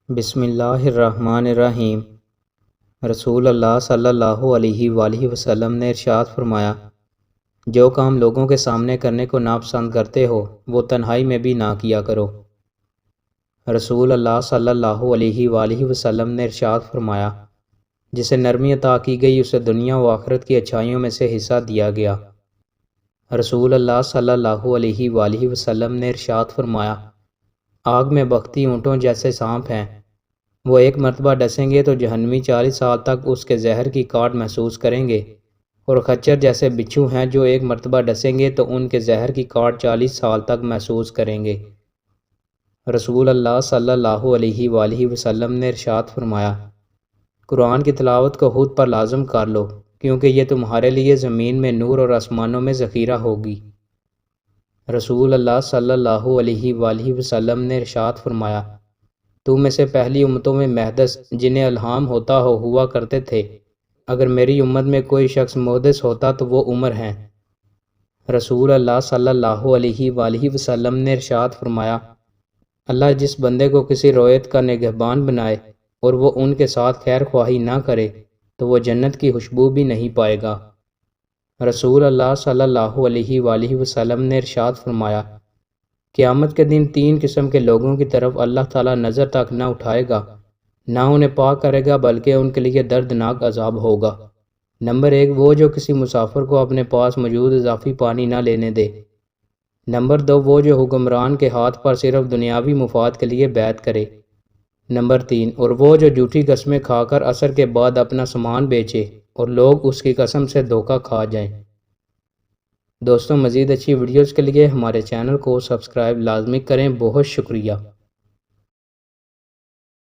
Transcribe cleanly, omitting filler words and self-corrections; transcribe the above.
بسم اللہ الرحمن الرحیم۔ رسول اللہ صلی اللہ علیہ وآلہ وسلم نے ارشاد فرمایا، جو کام لوگوں کے سامنے کرنے کو ناپسند کرتے ہو وہ تنہائی میں بھی نہ کیا کرو۔ رسول اللہ صلی اللہ علیہ وآلہ وسلم نے ارشاد فرمایا، جسے نرمی عطا کی گئی اسے دنیا و آخرت کی اچھائیوں میں سے حصہ دیا گیا۔ رسول اللہ صلی اللہ علیہ وآلہ وسلم نے ارشاد فرمایا، آگ میں بھگتی اونٹوں جیسے سانپ ہیں، وہ ایک مرتبہ ڈسیں گے تو جہنمی 40 سال تک اس کے زہر کی کاٹ محسوس کریں گے، اور خچر جیسے بچھو ہیں جو ایک مرتبہ ڈسیں گے تو ان کے زہر کی کاٹ 40 سال تک محسوس کریں گے۔ رسول اللہ صلی اللہ علیہ وآلہ وسلم نے ارشاد فرمایا، قرآن کی تلاوت کو خود پر لازم کر لو، کیونکہ یہ تمہارے لیے زمین میں نور اور آسمانوں میں ذخیرہ ہوگی۔ رسول اللہ صلی اللہ علیہ وآلہ وسلم نے ارشاد فرمایا، تم میں سے پہلی امتوں میں محدث جنہیں الہام ہوتا ہوا کرتے تھے، اگر میری امت میں کوئی شخص محدث ہوتا تو وہ عمر ہیں۔ رسول اللہ صلی اللہ علیہ وآلہ وسلم نے ارشاد فرمایا، اللہ جس بندے کو کسی رویت کا نگہبان بنائے اور وہ ان کے ساتھ خیر خواہی نہ کرے تو وہ جنت کی خوشبو بھی نہیں پائے گا۔ رسول اللہ صلی اللہ علیہ وآلہ وسلم نے ارشاد فرمایا، قیامت کے دن 3 قسم کے لوگوں کی طرف اللہ تعالیٰ نظر تک نہ اٹھائے گا، نہ انہیں پاک کرے گا بلکہ ان کے لیے دردناک عذاب ہوگا۔ نمبر 1، وہ جو کسی مسافر کو اپنے پاس موجود اضافی پانی نہ لینے دے۔ نمبر 2، وہ جو حکمران کے ہاتھ پر صرف دنیاوی مفاد کے لیے بیعت کرے۔ نمبر 3، اور وہ جو جھوٹی قسمیں کھا کر عصر کے بعد اپنا سامان بیچے اور لوگ اس کی قسم سے دھوکہ کھا جائیں۔ دوستوں، مزید اچھی ویڈیوز کے لیے ہمارے چینل کو سبسکرائب لازمی کریں۔ بہت شکریہ۔